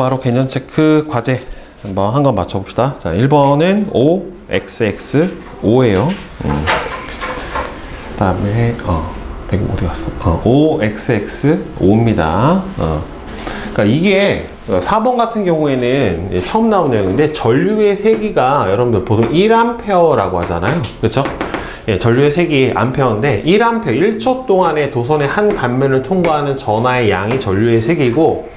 바로 개념 체크 과제 한번 한 건 맞춰봅시다. 자, 1번은 O, XX, O예요. 그 다음에, 이거 어디 갔어? O, XX, O입니다. 그러니까 이게 4번 같은 경우에는 처음 나온 내용인데 전류의 세기가 여러분들 보통 1A라고 하잖아요. 그렇죠? 예, 전류의 세기 암페어인데 1A, 1초 동안에 도선의 한 단면을 통과하는 전하의 양이 전류의 세기고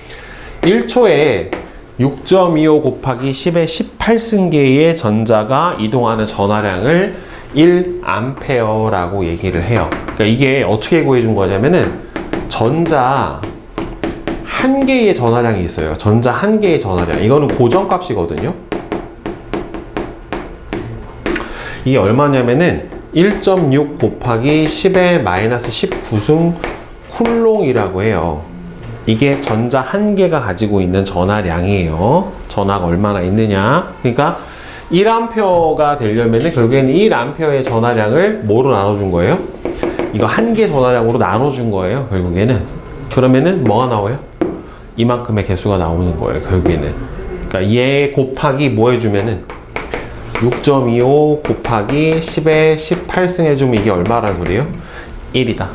1초에 6.25 곱하기 10의 18승계의 전자가 이동하는 전하량을 1A라고 얘기를 해요. 그러니까 이게 어떻게 구해준 거냐면은 전자 한 개의 전하량이 있어요. 전자 한 개의 전하량. 이거는 고정값이거든요. 이게 얼마냐면은 1.6 곱하기 10의 마이너스 19승 쿨롱이라고 해요. 이게 전자 한 개가 가지고 있는 전하량이에요. 전하가 얼마나 있느냐. 그러니까 1A가 되려면은 결국에는 1A의 전하량을 뭐로 나눠준 거예요? 이거 한 개 전하량으로 나눠준 거예요. 결국에는. 그러면은 뭐가 나와요? 이만큼의 개수가 나오는 거예요. 결국에는. 그러니까 얘 곱하기 뭐 해주면은 6.25 곱하기 10의 18승 해주면 이게 얼마라는 소리예요? 1이다.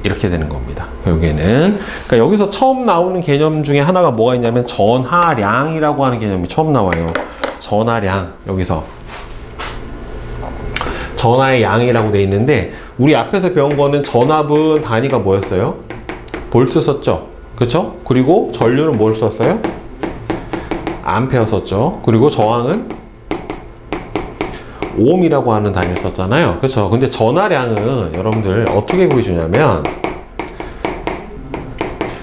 이렇게 되는 겁니다. 결국에는. 그러니까 여기서 처음 나오는 개념 중에 하나가 뭐가 있냐면 전하량이라고 하는 개념이 처음 나와요. 전하량. 여기서. 전하의 양이라고 돼 있는데 우리 앞에서 배운 거는 전압은 단위가 뭐였어요? 볼트 썼죠? 그쵸? 그리고 전류는 뭘 썼어요? 암페어 썼죠? 그리고 저항은 옴이라고 하는 단위를 썼잖아요. 그쵸? 근데 전하량은 여러분들 어떻게 구해주냐면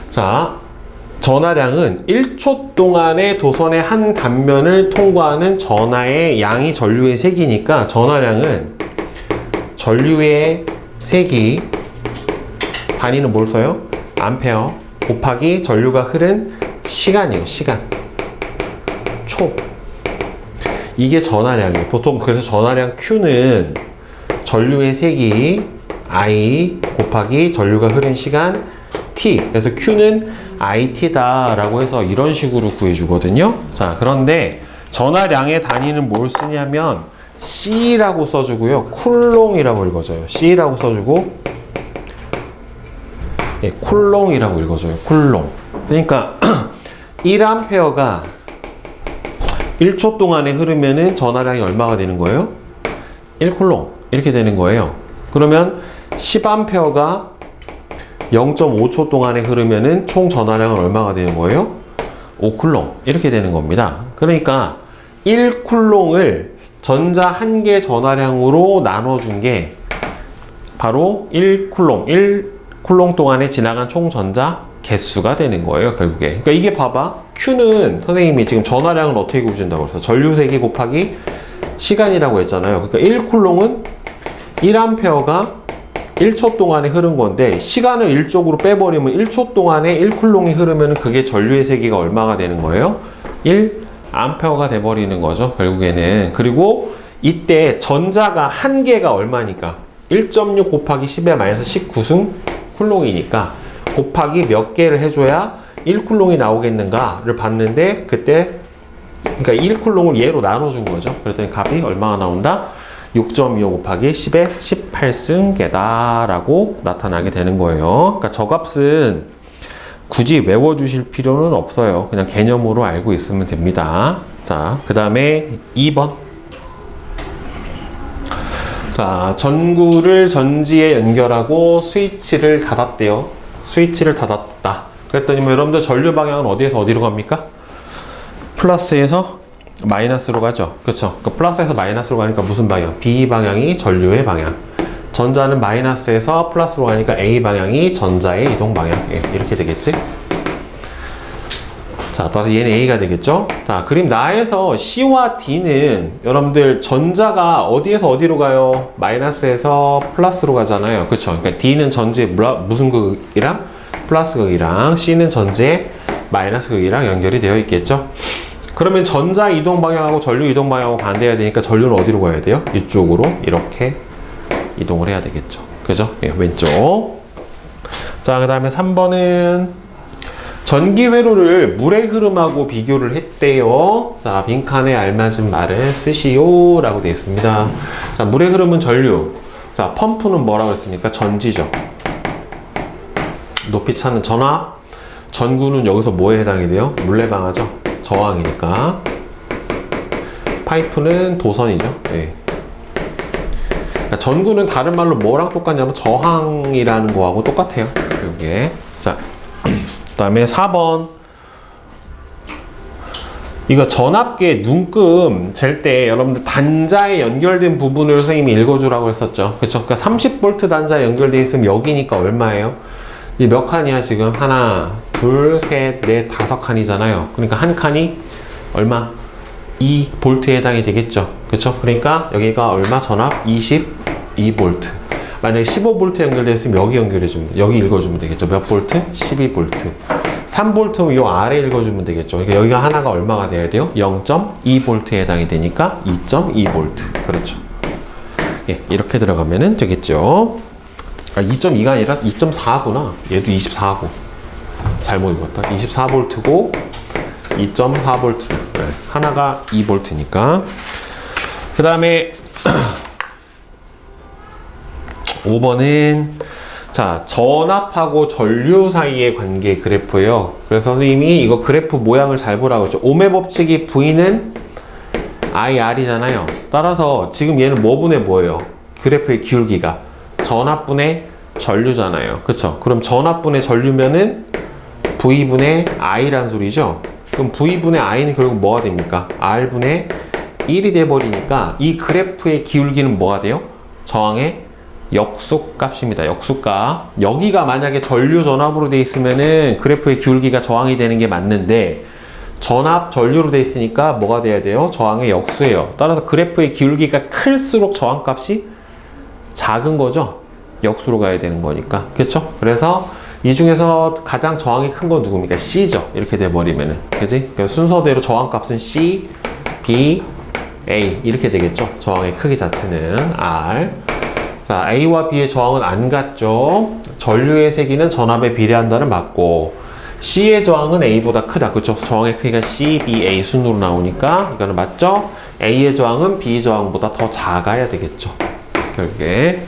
자, 전하량은 1초 동안의 도선의 한 단면을 통과하는 전하의 양이 전류의 세기니까 전하량은 전류의 세기 단위는 뭘 써요? 암페어 곱하기 전류가 흐른 시간이에요. 시간. 초. 이게 전하량이에요. 보통 그래서 전하량 Q는 전류의 세기 I 곱하기 전류가 흐른 시간 T. 그래서 Q는 IT다 라고 해서 이런 식으로 구해주거든요. 자, 그런데 전하량의 단위는 뭘 쓰냐면 C라고 써주고요. 쿨롱이라고 읽어줘요. C라고 써주고 예, 쿨롱이라고 읽어줘요. 쿨롱. 그러니까 1A가 1초 동안에 흐르면은 전하량이 얼마가 되는 거예요? 1쿨롱. 이렇게 되는 거예요. 그러면 10A가 0.5초 동안에 흐르면은 총 전하량은 얼마가 되는 거예요? 5쿨롱. 이렇게 되는 겁니다. 그러니까 1쿨롱을 전자 한 개 전하량으로 나눠준 게 바로 1쿨롱. 1쿨롱 동안에 지나간 총 전자 개수가 되는 거예요, 결국에. 그러니까 이게 봐봐. Q는 선생님이 지금 전하량을 어떻게 구해준다고 그랬어? 전류세기 곱하기 시간이라고 했잖아요. 그러니까 1쿨롱은 1A가 1초 동안에 흐른 건데 시간을 1쪽으로 빼버리면 1초 동안에 1쿨롱이 흐르면 그게 전류의 세기가 얼마가 되는 거예요? 1A가 돼버리는 거죠, 결국에는. 그리고 이때 전자가 한 개가 얼마니까? 1.6 곱하기 10의 마이너스 19승 쿨롱이니까 곱하기 몇 개를 해줘야 1쿨롱이 나오겠는가를 봤는데 그때 그러니까 1쿨롱을 얘로 나눠준 거죠. 그랬더니 값이 얼마가 나온다? 6.25 곱하기 10의 18승계다 라고 나타나게 되는 거예요. 그러니까 저 값은 굳이 외워주실 필요는 없어요. 그냥 개념으로 알고 있으면 됩니다. 자, 그 다음에 2번. 자, 전구를 전지에 연결하고 스위치를 닫았대요. 스위치를 닫았다. 그랬더니 뭐 여러분들 전류 방향은 어디에서 어디로 갑니까? 플러스에서 마이너스로 가죠. 그렇죠? 그 플러스에서 마이너스로 가니까 무슨 방향? B 방향이 전류의 방향. 전자는 마이너스에서 플러스로 가니까 A 방향이 전자의 이동 방향. 예, 이렇게 되겠지? 자, 따라서 얘는 A가 되겠죠? 자, 그림 나에서 C와 D는 여러분들 전자가 어디에서 어디로 가요? 마이너스에서 플러스로 가잖아요. 그렇죠? 그러니까 D는 전지의 무슨 극이랑? 플러스 극이랑 C는 전지의 마이너스 극이랑 연결이 되어 있겠죠? 그러면 전자 이동 방향하고 전류 이동 방향하고 반대해야 되니까 전류는 어디로 가야 돼요? 이쪽으로 이렇게 이동을 해야 되겠죠. 그죠? 예, 왼쪽. 자, 그 다음에 3번은 전기 회로를 물의 흐름하고 비교를 했대요. 자, 빈칸에 알맞은 말을 쓰시오 라고 되어 있습니다. 자, 물의 흐름은 전류. 자, 펌프는 뭐라고 했습니까? 전지죠. 높이 차는 전압. 전구는 여기서 뭐에 해당이 돼요? 물레방아죠. 저항이니까. 파이프는 도선이죠. 네. 그러니까 전구는 다른 말로 뭐랑 똑같냐면 저항이라는 거하고 똑같아요. 이게. 자, 그 다음에 4번. 이거 전압계 눈금 잴 때 여러분들 단자에 연결된 부분을 선생님이 읽어주라고 했었죠. 그쵸? 그러니까 30V 단자에 연결되어 있으면 여기니까 얼마예요? 이 몇 칸이야 지금? 하나, 둘, 셋, 넷, 5칸이잖아요. 그러니까 한 칸이 얼마? 2V에 해당이 되겠죠. 그쵸? 그러니까 여기가 얼마? 전압? 22V. 만약에 15V 연결되어 있으면 여기 연결해주면, 여기 읽어주면 되겠죠. 몇 볼트? 12V. 3V면 요 아래 읽어주면 되겠죠. 그러니까 여기가 하나가 얼마가 돼야 돼요? 0.2V에 해당이 되니까 2.2V. 그렇죠. 예, 이렇게 들어가면 되겠죠. 아, 2.2가 아니라 2.4구나. 얘도 24고. 잘못 읽었다. 24V고 2.4V. 네, 하나가 2V니까. 그 다음에 5번은 자, 전압하고 전류 사이의 관계 그래프예요. 그래서 선생님이 이거 그래프 모양을 잘 보라고 했죠. 오메 법칙이 V는 IR이잖아요. 따라서 지금 얘는 뭐 분의 뭐예요? 그래프의 기울기가 전압분의 전류잖아요. 그쵸? 그럼 전압분의 전류면은 V분의 I란 소리죠. 그럼 V분의 I는 결국 뭐가 됩니까? R분의 1이 돼버리니까 이 그래프의 기울기는 뭐가 돼요? 저항의 역수값입니다. 역수값. 여기가 만약에 전류 전압으로 돼 있으면은 그래프의 기울기가 저항이 되는 게 맞는데 전압 전류로 돼 있으니까 뭐가 돼야 돼요? 저항의 역수예요. 따라서 그래프의 기울기가 클수록 저항값이 작은 거죠. 역수로 가야 되는 거니까. 그렇죠? 그래서 이 중에서 가장 저항이 큰 건 누굽니까? C죠. 이렇게 돼 버리면은. 그지? 그러니까 순서대로 저항값은 C, B, A 이렇게 되겠죠. 저항의 크기 자체는 R. 자, A와 B의 저항은 안 같죠. 전류의 세기는 전압에 비례한다는 맞고 C의 저항은 A보다 크다. 그렇죠? 저항의 크기가 C, B, A 순으로 나오니까 이거는 맞죠? A의 저항은 B 저항보다 더 작아야 되겠죠. 결국에.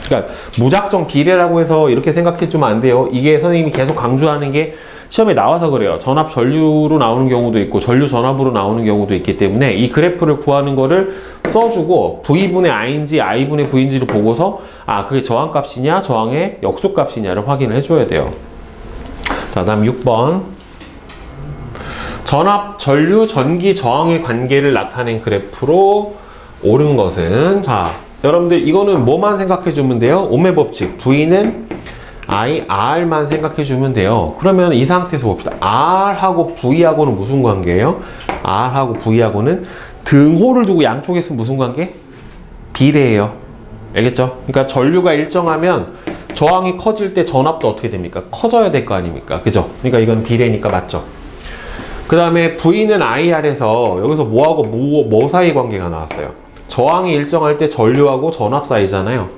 그러니까 무작정 비례라고 해서 이렇게 생각해 주면 안 돼요. 이게 선생님이 계속 강조하는 게 시험에 나와서 그래요. 전압 전류로 나오는 경우도 있고 전류 전압으로 나오는 경우도 있기 때문에 이 그래프를 구하는 거를 써주고 V분의 I인지 I분의 V인지를 보고서 아 그게 저항값이냐 저항의 역수값이냐를 확인을 해줘야 돼요. 자, 다음 6번. 전압, 전류, 전기, 저항의 관계를 나타낸 그래프로 옳은 것은 자 여러분들 이거는 뭐만 생각해 주면 돼요? 오메 법칙 V는 IR만 생각해 주면 돼요. 그러면 이 상태에서 봅시다. R하고 V하고는 무슨 관계예요? R하고 V하고는 등호를 두고 양쪽에서 무슨 관계? 비례해요. 알겠죠? 그러니까 전류가 일정하면 저항이 커질 때 전압도 어떻게 됩니까? 커져야 될 거 아닙니까? 그죠? 그러니까 이건 비례니까 맞죠? 그 다음에 V는 IR에서 여기서 뭐하고 뭐 사이 관계가 나왔어요? 저항이 일정할 때 전류하고 전압 사이잖아요.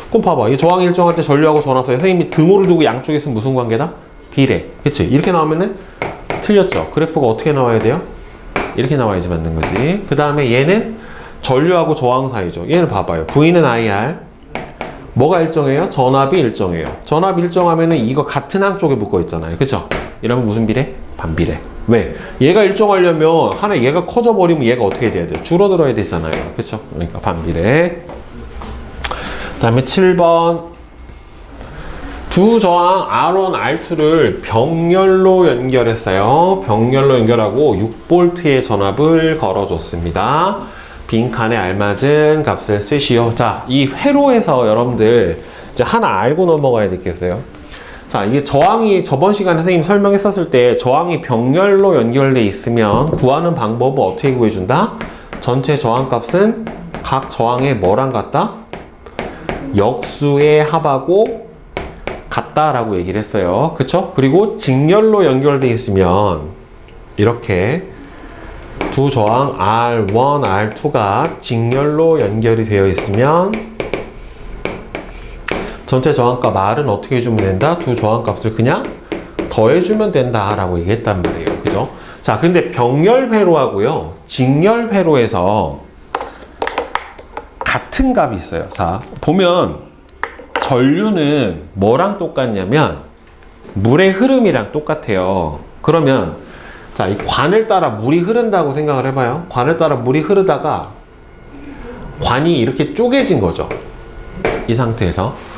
그럼 봐봐. 이 저항이 일정할 때 전류하고 전압 사이. 선생님이 등호를 두고 양쪽에서 무슨 관계다? 비례. 그치? 이렇게 나오면은 틀렸죠? 그래프가 어떻게 나와야 돼요? 이렇게 나와야지 맞는 거지. 그 다음에 얘는 전류하고 저항 사이죠. 얘는 봐봐요. V는 IR. 뭐가 일정해요? 전압이 일정해요. 전압 일정하면은 이거 같은 항쪽에 묶어 있잖아요. 그쵸? 이러면 무슨 비례? 반비례. 왜? 얘가 일정하려면 하나 얘가 커져 버리면 얘가 어떻게 돼야 돼요? 줄어들어야 되잖아요. 그쵸? 그러니까 반비례. 그 다음에 7번. 두 저항 R1, R2를 병렬로 연결했어요. 병렬로 연결하고 6V의 전압을 걸어줬습니다. 빈칸에 알맞은 값을 쓰시오. 자, 이 회로에서 여러분들 이제 하나 알고 넘어가야 되겠어요. 자, 이게 저항이 저번 시간에 선생님 설명했었을 때 저항이 병렬로 연결돼 있으면 구하는 방법은 어떻게 구해준다? 전체 저항값은 각 저항의 뭐랑 같다? 역수의 합하고 같다라고 얘기를 했어요. 그쵸? 그리고 직렬로 연결돼 있으면 이렇게 두 저항 R1, R2가 직렬로 연결이 되어 있으면 전체 저항값 R은 어떻게 해주면 된다? 두 저항값을 그냥 더해주면 된다라고 얘기했단 말이에요. 그죠? 자, 근데 병렬회로하고요, 직렬회로에서 같은 값이 있어요. 자, 보면 전류는 뭐랑 똑같냐면 물의 흐름이랑 똑같아요. 그러면 자, 이 관을 따라 물이 흐른다고 생각을 해봐요. 관을 따라 물이 흐르다가 관이 이렇게 쪼개진 거죠. 이 상태에서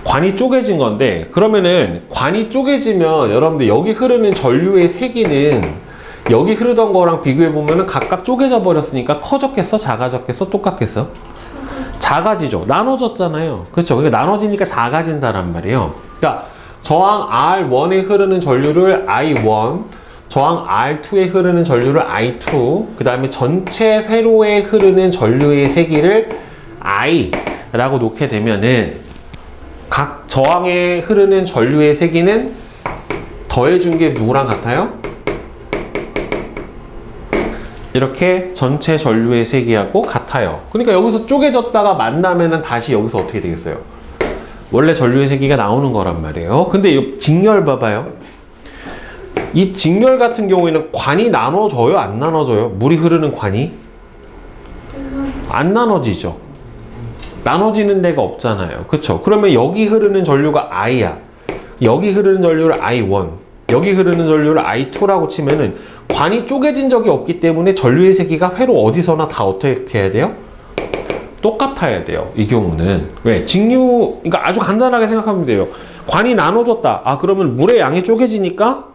관이 쪼개진 건데, 그러면은 관이 쪼개지면 여러분들 여기 흐르는 전류의 세기는 여기 흐르던 거랑 비교해 보면은 각각 쪼개져 버렸으니까 커졌겠어? 작아졌겠어? 똑같겠어? 작아지죠. 나눠졌잖아요. 그렇죠? 그러니까 나눠지니까 작아진다란 말이에요. 그러니까 저항 R1에 흐르는 전류를 I1, 저항 R2에 흐르는 전류를 I2, 그 다음에 전체 회로에 흐르는 전류의 세기를 I라고 놓게 되면은 각 저항에 흐르는 전류의 세기는 더해준 게 누구랑 같아요? 이렇게 전체 전류의 세기하고 같아요. 그러니까 여기서 쪼개졌다가 만나면은 다시 여기서 어떻게 되겠어요? 원래 전류의 세기가 나오는 거란 말이에요. 근데 이 직렬 봐봐요. 이 직렬 같은 경우에는 관이 나눠져요? 안 나눠져요? 물이 흐르는 관이? 안 나눠지죠. 나눠지는 데가 없잖아요. 그쵸? 그러면 여기 흐르는 전류가 I야. 여기 흐르는 전류를 I1, 여기 흐르는 전류를 I2라고 치면은 관이 쪼개진 적이 없기 때문에 전류의 세기가 회로 어디서나 다 어떻게 해야 돼요? 똑같아야 돼요. 이 경우는. 왜? 직류, 그러니까 아주 간단하게 생각하면 돼요. 관이 나눠졌다. 아, 그러면 물의 양이 쪼개지니까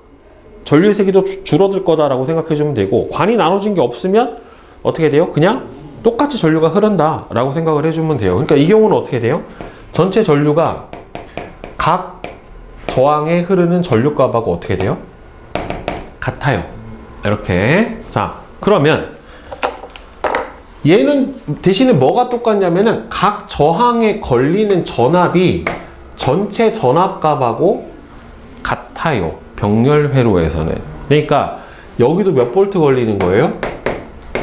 전류의 세기도 줄어들 거다라고 생각해주면 되고, 관이 나눠진 게 없으면 어떻게 돼요? 그냥 똑같이 전류가 흐른다 라고 생각을 해주면 돼요. 그러니까 이 경우는 어떻게 돼요? 전체 전류가 각 저항에 흐르는 전류값하고 어떻게 돼요? 같아요. 이렇게. 자, 그러면 얘는 대신에 뭐가 똑같냐면은 각 저항에 걸리는 전압이 전체 전압값하고 같아요. 병렬회로에서는. 그러니까 여기도 몇 볼트 걸리는 거예요?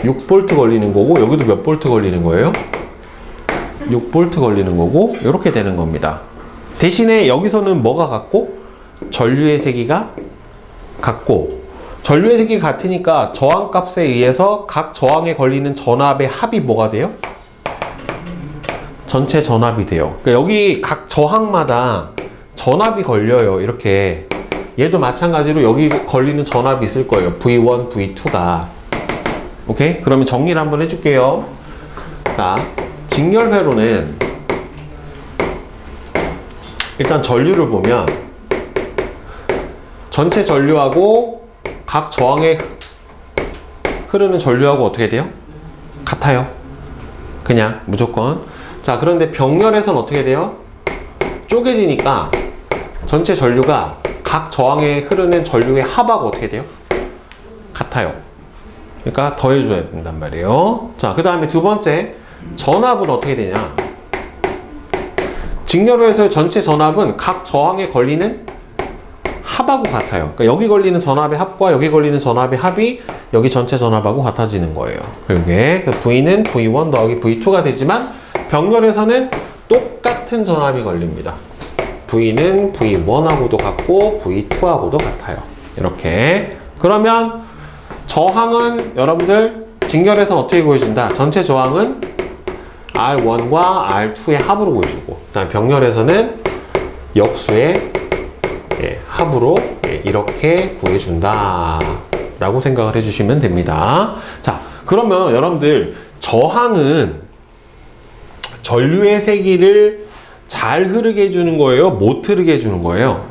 6볼트 걸리는 거고, 여기도 몇 볼트 걸리는 거예요? 6볼트 걸리는 거고, 이렇게 되는 겁니다. 대신에 여기서는 뭐가 같고? 전류의 세기가 같고, 전류의 세기가 같으니까 저항값에 의해서 각 저항에 걸리는 전압의 합이 뭐가 돼요? 전체 전압이 돼요. 그러니까 여기 각 저항마다 전압이 걸려요. 이렇게. 얘도 마찬가지로 여기 걸리는 전압이 있을 거예요. V1, V2가. 오케이? 그러면 정리를 한번 해줄게요. 자, 직렬회로는 일단 전류를 보면 전체 전류하고 각 저항에 흐르는 전류하고 어떻게 돼요? 같아요. 그냥 무조건. 자, 그런데 병렬에서는 어떻게 돼요? 쪼개지니까 전체 전류가 각 저항에 흐르는 전류의 합하고 어떻게 돼요? 같아요. 그러니까 더해줘야 된단 말이에요. 자, 그 다음에 두 번째, 전압은 어떻게 되냐? 직렬회로에서의 전체 전압은 각 저항에 걸리는 합하고 같아요. 그러니까 여기 걸리는 전압의 합과 여기 걸리는 전압의 합이 여기 전체 전압하고 같아지는 거예요. 그게 V는 V1 더하기 V2가 되지만 병렬에서는 똑같은 전압이 걸립니다. V는 V1하고도 같고 V2하고도 같아요. 이렇게. 그러면 저항은 여러분들 직렬에서는 어떻게 구해준다? 전체 저항은 R1과 R2의 합으로 구해주고, 그다음 병렬에서는 역수의 합으로 이렇게 구해준다 라고 생각을 해주시면 됩니다. 자, 그러면 여러분들 저항은 전류의 세기를 잘 흐르게 해주는 거예요? 못 흐르게 해주는 거예요?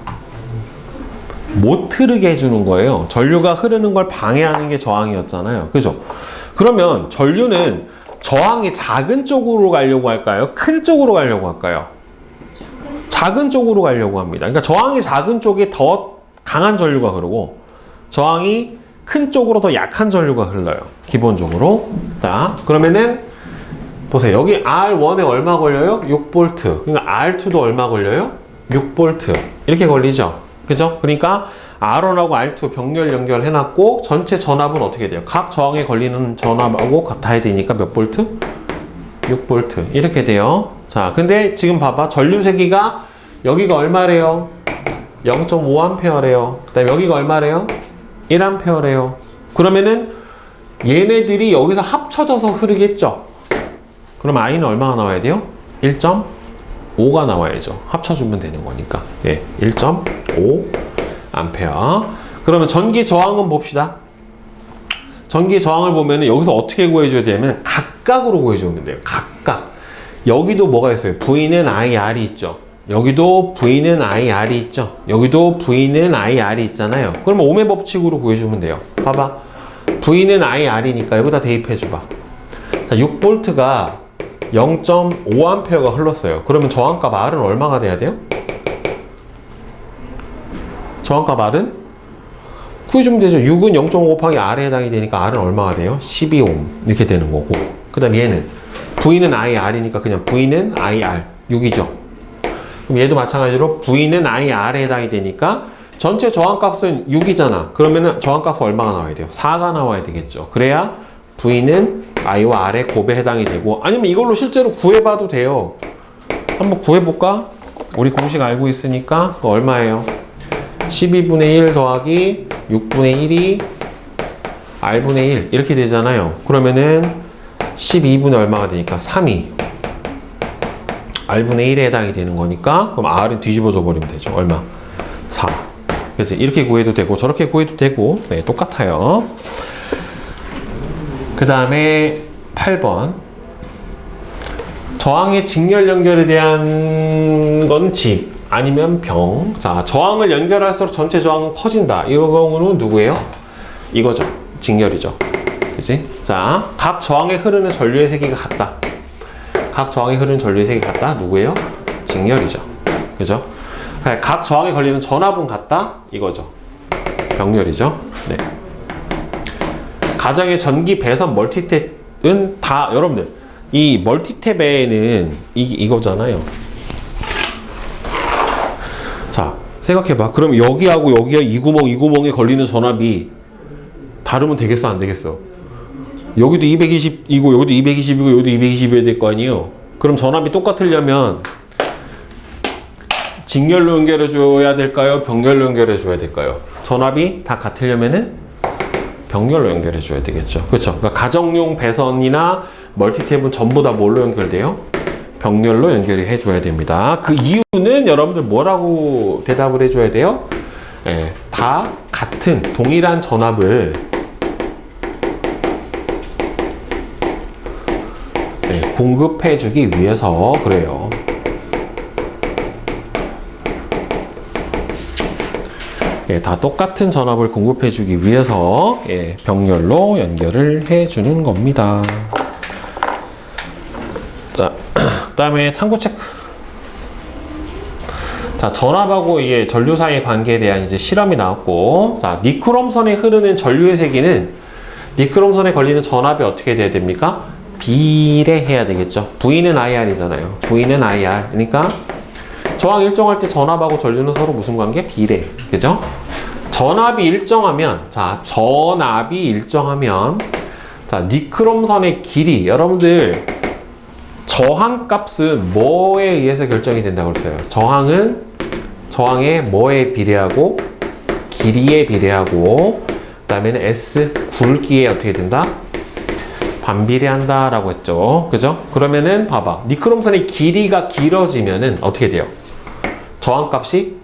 못 흐르게 해주는 거예요. 전류가 흐르는 걸 방해하는 게 저항이었잖아요. 그죠? 그러면 전류는 저항이 작은 쪽으로 가려고 할까요? 큰 쪽으로 가려고 할까요? 작은 쪽으로 가려고 합니다. 그러니까 저항이 작은 쪽에 더 강한 전류가 흐르고, 저항이 큰 쪽으로 더 약한 전류가 흘러요. 기본적으로. 자, 그러면은 보세요. 여기 R1에 얼마 걸려요? 6V. 그러니까 R2도 얼마 걸려요? 6V. 이렇게 걸리죠. 그죠? 그러니까 R1하고 R2 병렬 연결해놨고, 전체 전압은 어떻게 돼요? 각 저항에 걸리는 전압하고 같아야 되니까 몇 볼트? 6V. 이렇게 돼요. 자, 근데 지금 봐봐. 전류 세기가 여기가 얼마래요? 0.5A래요. 그 다음에 여기가 얼마래요? 1A래요. 그러면은 얘네들이 여기서 합쳐져서 흐르겠죠? 그럼 I는 얼마가 나와야 돼요? 1.5가 나와야죠. 합쳐주면 되는 거니까. 예, 1.5A. 그러면 전기 저항은 봅시다. 전기 저항을 보면은 여기서 어떻게 구해줘야 되냐면 각각으로 구해주면 돼요. 각각. 여기도 뭐가 있어요? V는 IR이 있죠. 여기도 V는 IR이 있죠. 여기도 V는 IR이 있잖아요. 그러면 ohm의 법칙으로 구해주면 돼요. 봐봐. V는 IR이니까 여기다 대입해줘봐. 자, 6V가 0.5A가 흘렀어요. 그러면 저항값 R은 얼마가 돼야 돼요? 저항값 R은? 구해주면 되죠. 6은 0.5 곱하기 R에 해당이 되니까 R은 얼마가 돼요? 12ohm. 이렇게 되는 거고. 그 다음 얘는 V는 IR이니까 그냥 V는 IR. 6이죠. 그럼 얘도 마찬가지로 V는 IR에 해당이 되니까 전체 저항값은 6이잖아. 그러면은 저항값은 얼마가 나와야 돼요? 4가 나와야 되겠죠. 그래야 V는 I와 R의 곱에 해당이 되고, 아니면 이걸로 실제로 구해봐도 돼요. 한번 구해볼까? 우리 공식 알고 있으니까 그거 얼마예요? 12분의 1 더하기 6분의 1이 R분의 1 이렇게 되잖아요. 그러면은 12분의 얼마가 되니까 3이 R분의 1에 해당이 되는 거니까 그럼 R은 뒤집어져 버리면 되죠. 얼마? 4. 그래서 이렇게 구해도 되고 저렇게 구해도 되고 네, 똑같아요. 그 다음에 8번 저항의 직렬 연결에 대한 건 직 아니면 병. 자, 저항을 연결할수록 전체 저항은 커진다. 이 경우는 누구예요? 이거죠. 직렬이죠. 그치? 자, 각 저항에 흐르는 전류의 세기가 같다. 각 저항에 흐르는 전류의 세기가 같다. 누구예요? 직렬이죠. 그죠? 각 저항에 걸리는 전압은 같다. 이거죠. 병렬이죠. 네. 가정의 전기 배선 멀티탭은 다 여러분들 이 멀티탭에는 이거잖아요. 자, 생각해봐. 그럼 여기하고 여기가 이 구멍에 걸리는 전압이 다르면 되겠어, 안 되겠어? 여기도 220이고 여기도 220이고 여기도 220이어야 될 거 아니에요? 그럼 전압이 똑같으려면 직렬로 연결해 줘야 될까요? 병렬로 연결해 줘야 될까요? 전압이 다 같으려면은 병렬로 연결해 줘야 되겠죠. 그렇죠? 그러니까 가정용 배선이나 멀티탭은 전부 다 뭘로 연결돼요? 병렬로 연결이 해줘야 됩니다. 그 이유는 여러분들 뭐라고 대답을 해줘야 돼요? 예, 다 같은 동일한 전압을 공급해주기 위해서 그래요. 예, 다 똑같은 전압을 공급해주기 위해서 예, 병렬로 연결을 해주는 겁니다. 자, 그 다음에 탐구 체크. 자, 전압하고 이게 전류 사이의 관계에 대한 이제 실험이 나왔고, 자, 니크롬선에 흐르는 전류의 세기는 니크롬선에 걸리는 전압이 어떻게 돼야 됩니까? 비례해야 되겠죠. V는 IR이잖아요. V는 IR. 그러니까 저항 일정할 때 전압하고 전류는 서로 무슨 관계? 비례. 그죠? 전압이 일정하면, 자, 전압이 일정하면, 자, 니크롬선의 길이, 여러분들, 저항 값은 뭐에 의해서 결정이 된다고 그랬어요? 저항의 뭐에 비례하고, 길이에 비례하고, 그 다음에는 S, 굵기에 어떻게 된다? 반비례한다 라고 했죠. 그죠? 그러면은 봐봐. 니크롬선의 길이가 길어지면은 어떻게 돼요? 저항값이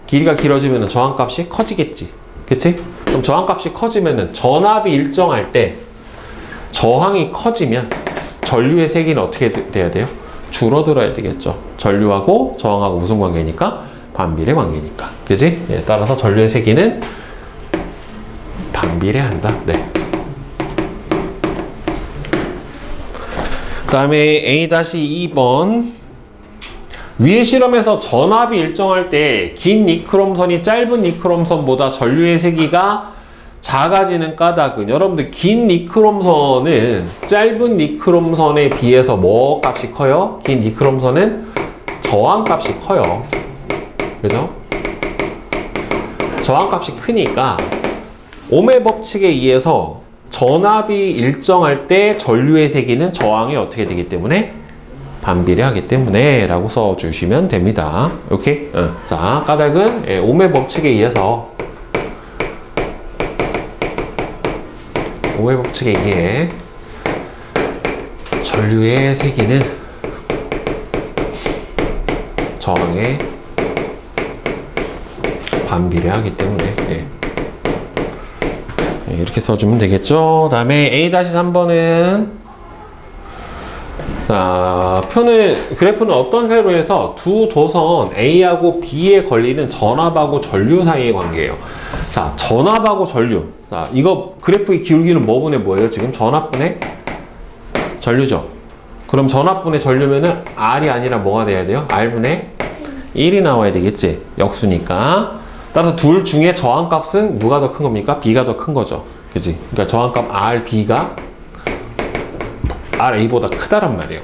길이가 길어지면은 저항값이 커지겠지. 그치? 그럼 저항값이 커지면은 전압이 일정할 때 저항이 커지면 전류의 세기는 어떻게 돼야 돼요? 줄어들어야 되겠죠. 전류하고 저항하고 무슨 관계니까? 반비례 관계니까. 그치? 예, 따라서 전류의 세기는 반비례한다. 네. 그 다음에 A-2번 위의 실험에서 전압이 일정할 때 긴 니크롬선이 짧은 니크롬선보다 전류의 세기가 작아지는 까닭은, 여러분들 긴 니크롬선은 짧은 니크롬선에 비해서 뭐 값이 커요? 긴 니크롬선은 저항 값이 커요. 그죠? 저항 값이 크니까 ohm의 법칙에 의해서 전압이 일정할 때 전류의 세기는 저항이 어떻게 되기 때문에 반비례하기 때문에 라고 써주시면 됩니다. 오케이? 자, 까닭은 ohm의 법칙에 의해서 ohm의 법칙에 의해 전류의 세기는 저항에 반비례하기 때문에 이렇게 써주면 되겠죠. 그 다음에 A-3번은 자, 그래프는 어떤 회로에서 두 도선 A하고 B에 걸리는 전압하고 전류 사이의 관계예요. 자, 전압하고 전류. 자, 이거 그래프의 기울기는 뭐분의 뭐예요? 지금 전압분의 전류죠. 그럼 전압분의 전류면은 R이 아니라 뭐가 돼야 돼요? R분의 1이 나와야 되겠지. 역수니까. 따라서 둘 중에 저항값은 누가 더 큰 겁니까? B가 더 큰 거죠. 그치? 그러니까 저항값 RB가 RA보다 크다란 말이에요.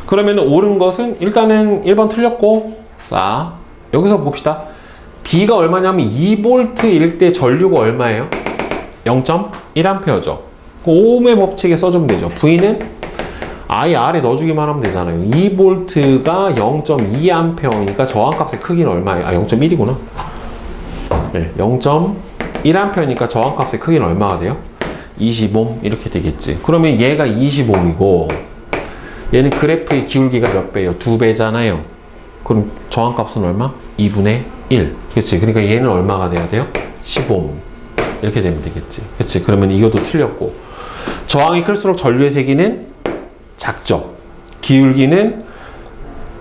그러면 옳은 것은 일단은 1번 틀렸고, 자, 여기서 봅시다. B가 얼마냐면 2V일 때 전류가 얼마예요? 0.1A죠. 그 ohm의 법칙에 써주면 되죠. V는 IR에 넣어주기만 하면 되잖아요. 2V가 0.2A니까 저항값의 크기는 얼마예요? 아, 0.1이구나. 네, 0.1A니까 저항값의 크기는 얼마가 돼요? 20옴 이렇게 되겠지. 그러면 얘가 20옴이고 얘는 그래프의 기울기가 몇 배예요? 2배잖아요. 그럼 저항값은 얼마? 2분의 1. 그치? 그러니까 얘는 얼마가 돼야 돼요? 10옴. 이렇게 되면 되겠지. 그치? 그러면 이것도 틀렸고, 저항이 클수록 전류의 세기는 작죠. 기울기는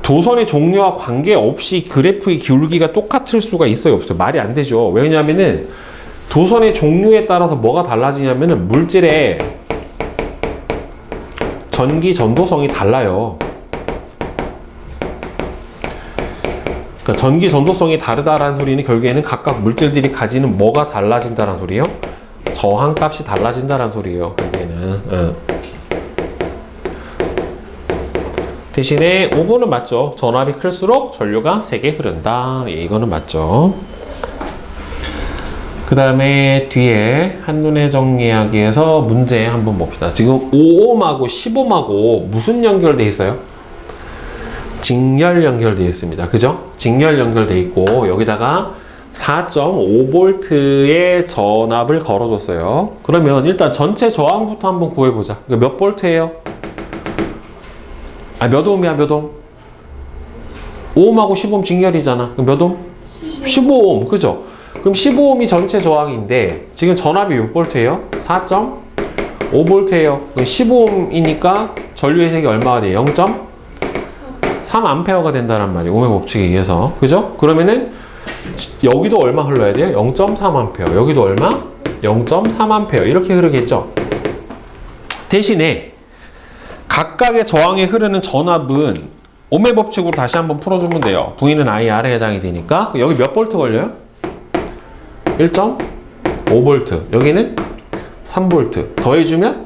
도선의 종류와 관계없이 그래프의 기울기가 똑같을 수가 있어요? 없어요? 말이 안 되죠. 왜냐면은 도선의 종류에 따라서 뭐가 달라지냐면은 물질의 전기 전도성이 달라요. 그러니까 전기 전도성이 다르다라는 소리는 결국에는 각각 물질들이 가지는 뭐가 달라진다는 소리예요? 저항값이 달라진다는 소리예요. 결국에는. 대신에 5번은 맞죠. 전압이 클수록 전류가 세게 흐른다. 예, 이거는 맞죠. 그 다음에 뒤에 한눈에 정리하기에서 문제 한번 봅시다. 지금 5옴하고 10옴하고 무슨 연결되어 있어요? 직렬 연결되어 있습니다. 그죠? 직렬 연결되어 있고 여기다가 4.5V의 전압을 걸어줬어요. 그러면 일단 전체 저항부터 한번 구해보자. 몇 볼트예요? 아, 몇 옴이야, 몇 옴? 5옴하고 10옴 직렬이잖아. 그럼 몇 옴? 15옴, 그죠? 그럼 15옴이 전체 저항인데 지금 전압이 몇 볼트예요? 4.5V예요. 그럼 15옴이니까 전류의 세기 얼마가 돼요? 0.3A가 된다는 말이에요. ohm의 법칙에 의해서. 그죠? 그러면은 여기도 얼마 흘러야 돼요? 0.3A. 여기도 얼마? 0.3A. 이렇게 흐르겠죠? 대신에 각각의 저항에 흐르는 전압은 ohm의 법칙으로 다시 한번 풀어주면 돼요. V는 IR에 해당이 되니까. 여기 몇 볼트 걸려요? 1.5V. 여기는 3V. 더해주면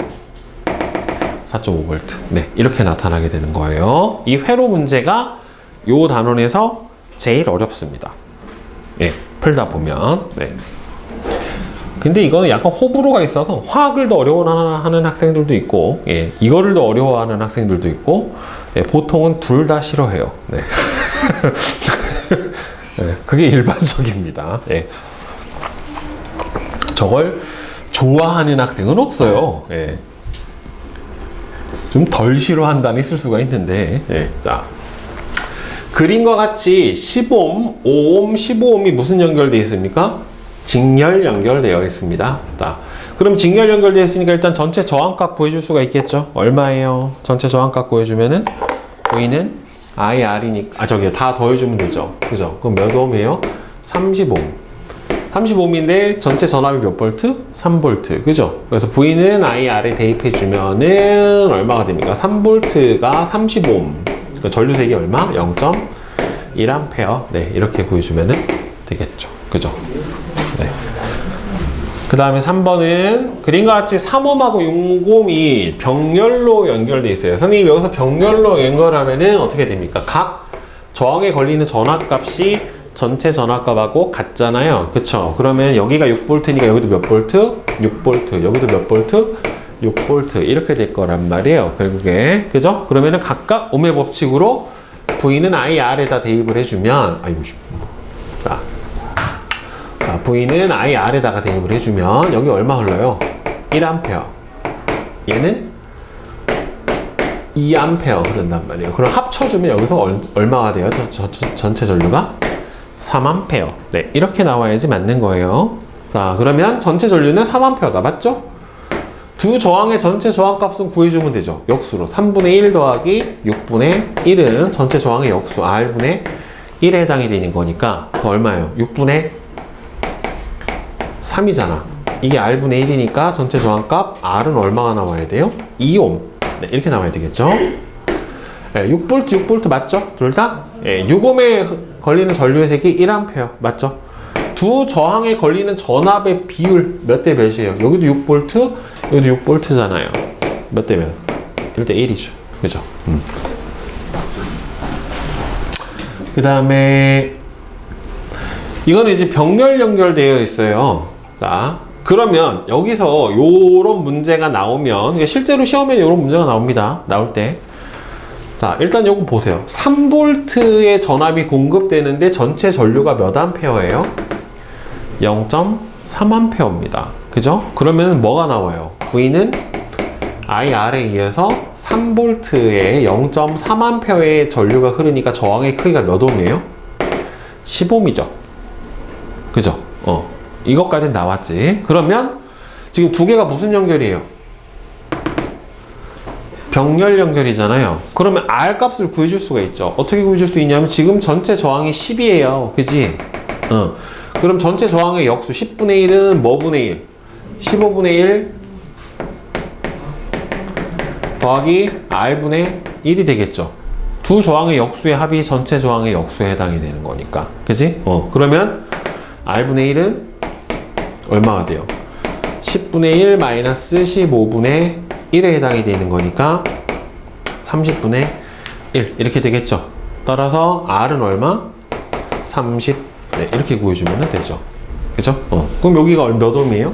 4.5V. 네, 이렇게 나타나게 되는 거예요. 이 회로 문제가 요 단원에서 제일 어렵습니다. 네, 풀다 보면. 네. 근데 이거는 약간 호불호가 있어서 화학을 더 어려워하는 학생들도 있고, 예, 이거를 더 어려워하는 학생들도 있고, 예, 보통은 둘 다 싫어해요. 네. 네, 그게 일반적입니다. 예. 저걸 좋아하는 학생은 없어요. 예. 좀 덜 싫어한다는 있을 수가 있는데, 예. 자. 그림과 같이 10옴, 5옴, 15옴이 무슨 연결되어 있습니까? 직렬 연결되어 있습니다. 자, 그럼 직렬 연결되어 있으니까 일단 전체 저항값 구해줄 수가 있겠죠? 얼마예요? 전체 저항값 구해주면은 V는 IR이니까, 저기요, 다 더해주면 되죠. 그죠? 그럼 몇 옴이에요? 30옴. 35옴인데 전체 전압이 몇 볼트? 3볼트. 그죠? 그래서 V는 IR에 대입해주면은 얼마가 됩니까? 3볼트가 35옴. 그러니까 전류색이 얼마? 0.1A. 네, 이렇게 구해주면은 되겠죠. 그죠? 네. 그 다음에 3번은 그림과 같이 3옴하고 6옴이 병렬로 연결되어 있어요. 선생님 여기서 병렬로 연결하면은 어떻게 됩니까? 각 저항에 걸리는 전압값이 전체 전압값하고 같잖아요. 그쵸? 그러면 여기가 6V니까 여기도 몇 볼트? 6볼트. 여기도 몇 볼트? 6V 이렇게 될 거란 말이에요. 결국에. 그죠? 그러면은 각각 ohm의 법칙으로 V는 IR에다 대입을 해주면 자, V는 IR에다가 대입을 해주면 여기 얼마 흘러요? 1A. 얘는 2A 흐른단 말이에요. 그럼 합쳐주면 여기서 얼마가 돼요? 전체 전류가? 3A. 네, 이렇게 나와야지 맞는 거예요. 자, 그러면 전체 전류는 3A다. 맞죠? 두 저항의 전체 저항값은 구해주면 되죠. 역수로 3분의 1 더하기 6분의 1은 전체 저항의 역수 R분의 1에 해당이 되는 거니까 더 얼마예요? 6분의 3이잖아. 이게 R분의 1이니까 전체 저항값 R은 얼마가 나와야 돼요? 2옴. 네, 이렇게 나와야 되겠죠? 네, 6V, 6V 맞죠? 둘 다? 네, 6옴에 걸리는 전류의 색이 1A 맞죠? 두 저항에 걸리는 전압의 비율 몇 대 몇이에요? 여기도 6V, 여기도 6V잖아요. 몇 대 몇? 1대 1이죠. 그죠? 그 다음에 이거는 이제 병렬 연결되어 있어요. 자, 그러면 여기서 요런 문제가 나오면 실제로 시험에 요런 문제가 나옵니다. 나올 때. 자, 일단 요거 보세요. 3V의 전압이 공급되는데 전체 전류가 몇 암페어예요? 0.3A입니다. 그죠? 그러면 뭐가 나와요? V는 IR에 의해서 3V에 0.3A의 전류가 흐르니까 저항의 크기가 몇 옴이에요? 10옴이죠. 그죠? 이것까지 나왔지. 그러면 지금 두 개가 무슨 연결이에요? 병렬 연결이잖아요. 그러면 R 값을 구해줄 수가 있죠. 어떻게 구해줄 수 있냐면 지금 전체 저항이 10이에요. 그지? 그럼 전체 저항의 역수 10분의 1은 뭐분의 1? 15분의 1 더하기 R분의 1이 되겠죠. 두 저항의 역수의 합이 전체 저항의 역수에 해당이 되는 거니까. 그지? 그러면 R분의 1은 얼마가 돼요? 10분의 1 마이너스 15분의 1에 해당이 되는 거니까 30분의 1 이렇게 되겠죠. 따라서 R은 얼마? 30. 네, 이렇게 구해주면 되죠. 그죠? 그럼 여기가 몇 옴이에요?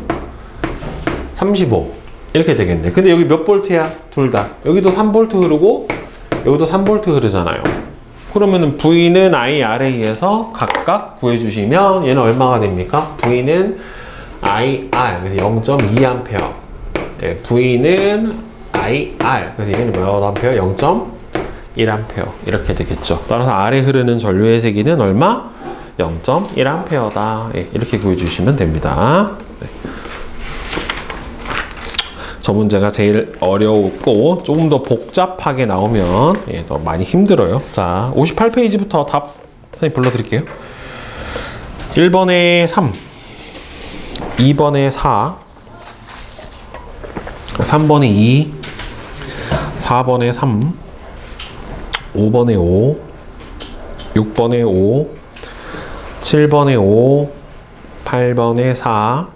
35 이렇게 되겠네. 근데 여기 몇 볼트야? 둘 다. 여기도 3V 흐르고 여기도 3V 흐르잖아요. 그러면은 V는 IR에 의해서 각각 구해주시면 얘는 얼마가 됩니까? V는 IR 그래서 0.2A. 네, V는 IR 그래서 얘는 몇 암페어? 0.1A 이렇게 되겠죠. 따라서 R에 흐르는 전류의 세기는 얼마? 0.1A다. 예, 이렇게 구해주시면 됩니다. 네. 저 문제가 제일 어려웠고 조금 더 복잡하게 나오면 더 많이 힘들어요. 자, 58페이지부터 답 선생님 불러드릴게요. 1번에 3, 2번에 4, 3번에 2, 4번에 3, 5번에 5, 6번에 5, 7번에 5, 8번에 4,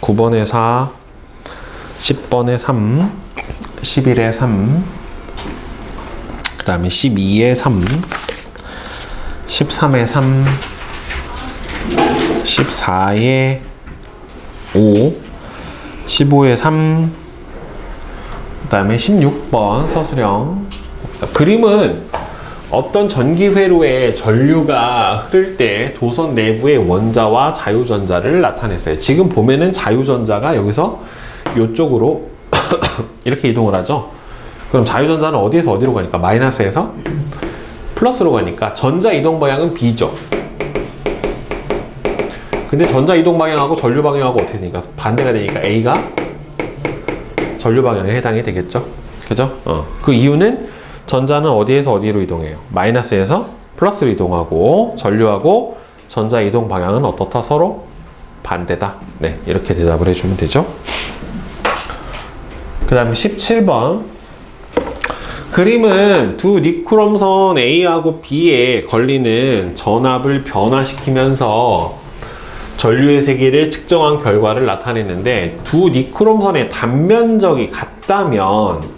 9번에 4, 10번에 3, 11에 3, 그 다음에 12에 3, 13에 3, 14에 5, 15에 3, 그 다음에 16번 서술형. 그림은 어떤 전기회로에 전류가 흐를 때 도선 내부의 원자와 자유전자를 나타냈어요. 지금 보면은 자유전자가 여기서 이쪽으로 이렇게 이동을 하죠. 그럼 자유전자는 어디에서 어디로 가니까? 마이너스에서 플러스로 가니까 전자 이동 방향은 B죠. 근데 전자 이동 방향하고 전류 방향하고 어떻게 되니까? 반대가 되니까 A가 전류 방향에 해당이 되겠죠. 그죠? 그 이유는 전자는 어디에서 어디로 이동해요? 마이너스에서 플러스로 이동하고 전류하고 전자 이동 방향은 어떻다? 서로 반대다. 네, 이렇게 대답을 해주면 되죠. 그 다음에 17번. 그림은 두 니크롬선 A하고 B에 걸리는 전압을 변화시키면서 전류의 세기를 측정한 결과를 나타내는데 두 니크롬선의 단면적이 같다면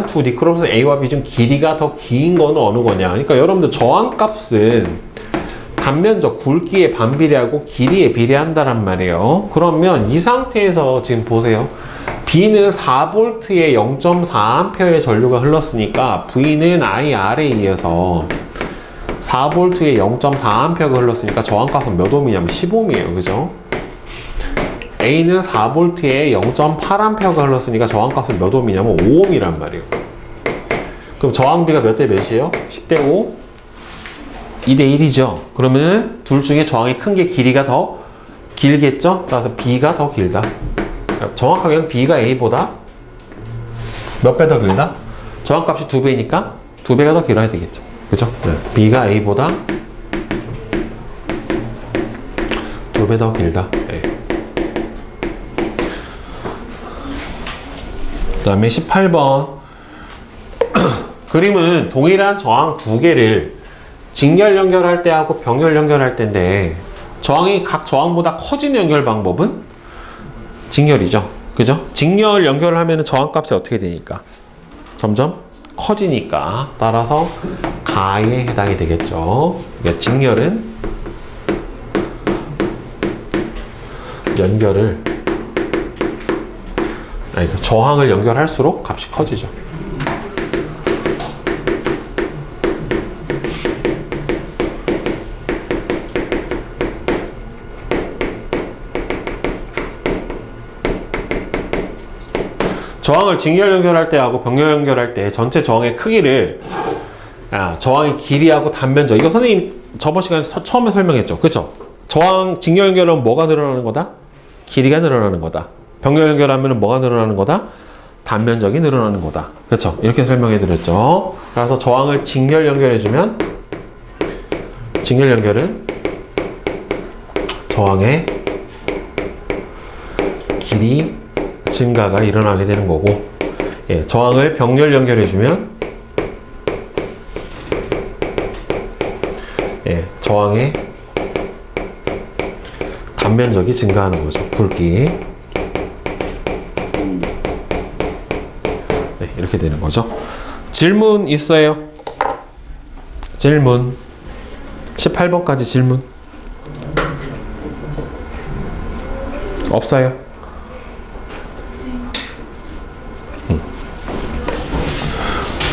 두 니크롬선 A와 B 중 길이가 더 긴 거는 어느 거냐. 그러니까 여러분들 저항값은 단면적 굵기에 반비례하고 길이에 비례한다란 말이에요. 그러면 이 상태에서 지금 보세요. B는 4V에 0.4A의 전류가 흘렀으니까 V는 IR에 의해서 4V에 0.4A가 흘렀으니까 저항값은 몇 ohm이냐면 10ohm이에요. 그죠? A는 4V에 0.8A가 흘렀으니까 저항값은 몇 ohm이냐면 5ohm이란 말이에요. 그럼 저항비가 몇 대 몇이에요? 10대 5? 2대 1이죠. 그러면 둘 중에 저항이 큰 게 길이가 더 길겠죠? 따라서 B가 더 길다. 정확하게는 B가 A보다 몇 배 더 길다? 저항값이 2배니까 2배가 더 길어야 되겠죠. 그죠? 네. B가 A보다 2배 더 길다. 네. 그 다음에 18번. 그림은 동일한 저항 두 개를 직렬 연결할 때하고 병렬 연결할 때인데, 저항이 각 저항보다 커지는 연결 방법은 직렬이죠. 그죠? 직렬 연결을 하면 저항값이 어떻게 되니까? 점점 커지니까. 따라서 가에 해당이 되겠죠. 그러니까 직렬은 저항을 연결할수록 값이 커지죠. 저항을 직렬 연결할 때하고 병렬 연결할 때 전체 저항의 크기를 저항의 길이하고 단면적, 이거 선생님 저번 시간에 처음에 설명했죠. 그쵸? 저항 직렬 연결하면 뭐가 늘어나는 거다? 길이가 늘어나는 거다. 병렬 연결하면 뭐가 늘어나는 거다? 단면적이 늘어나는 거다. 그쵸? 이렇게 설명해 드렸죠. 그래서 저항을 직렬 연결해주면, 직렬 연결은 저항의 길이 증가가 일어나게 되는 거고, 저항을 병렬 연결해주면 저항의 단면적이 증가하는 거죠. 굵기. 네, 이렇게 되는 거죠. 질문 있어요? 질문. 18번까지 질문. 없어요?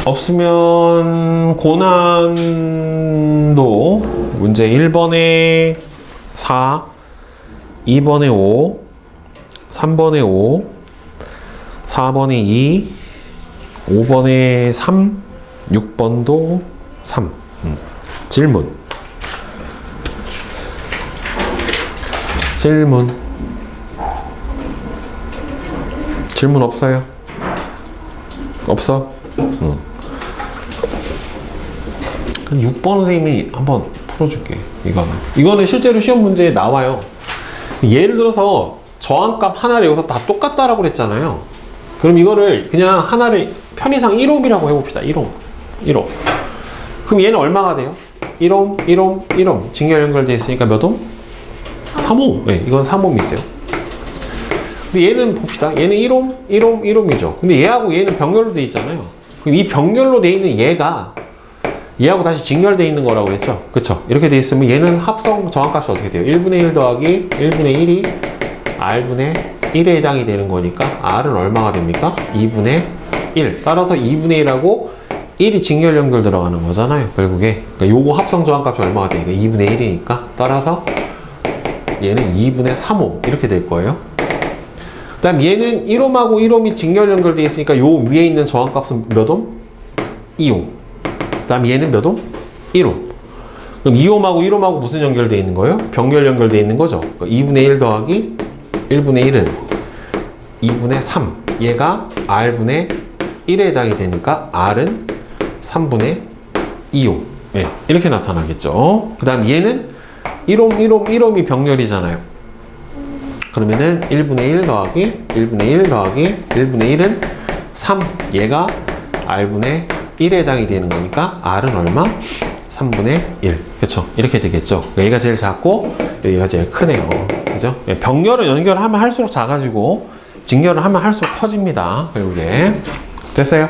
없으면 고난도 문제 1번에 4, 2번에 5, 3번에 5, 4번에 2, 5번에 3, 6번도 3. 질문. 질문. 질문 없어요? 없어? 6번 선생님이 한번 풀어줄게. 이거는 실제로 시험 문제에 나와요. 예를 들어서 저항값 하나를 여기서 다 똑같다라고 그랬잖아요. 그럼 이거를 그냥 하나를 편의상 1ohm이라고 해봅시다. 1ohm. 그럼 얘는 얼마가 돼요? 1ohm. 직렬 연결되어 있으니까 몇 ohm? 3ohm. 네, 이건 3ohm이세요. 근데 얘는 봅시다. 얘는 1ohm이죠. 근데 얘하고 얘는 병렬로 되어 있잖아요. 그럼 이 병렬로 되어 있는 얘하고 다시 직렬되어 있는 거라고 했죠. 그쵸? 이렇게 되어 있으면 얘는 합성 저항값이 어떻게 돼요? 1분의 1 더하기 1분의 1이 R분의 1에 해당이 되는 거니까 R은 얼마가 됩니까? 2분의 1. 따라서 2분의 1하고 1이 직렬 연결 들어가는 거잖아요. 결국에. 그러니까 요거 합성 저항값이 얼마가 되니까 2분의 1이니까. 따라서 얘는 2분의 3ohm. 이렇게 될 거예요. 그 다음 얘는 1ohm하고 1ohm이 직렬 연결되어 있으니까 요 위에 있는 저항값은 몇 ohm? 2ohm. 그 다음 얘는 몇 ohm? 1ohm. 그럼 2ohm하고 1ohm하고 무슨 연결되어 있는 거예요? 병렬 연결되어 있는 거죠. 그러니까 2분의 1 더하기 1분의 1은 2분의 3. 얘가 R분의 1에 해당이 되니까 R은 3분의 2ohm. 네, 이렇게 나타나겠죠. 그 다음 얘는 1ohm이 병렬이잖아요. 그러면은 1분의 1 더하기 1분의 1 더하기 1분의 1은 3. 얘가 R분의 1에 해당이 되는 거니까 R은 얼마? 3분의 1. 그렇죠? 이렇게 되겠죠. 얘가 제일 작고 여기가 제일 크네요. 그죠? 병렬을 연결하면 할수록 작아지고 직렬을 하면 할수록 커집니다. 결국에 됐어요?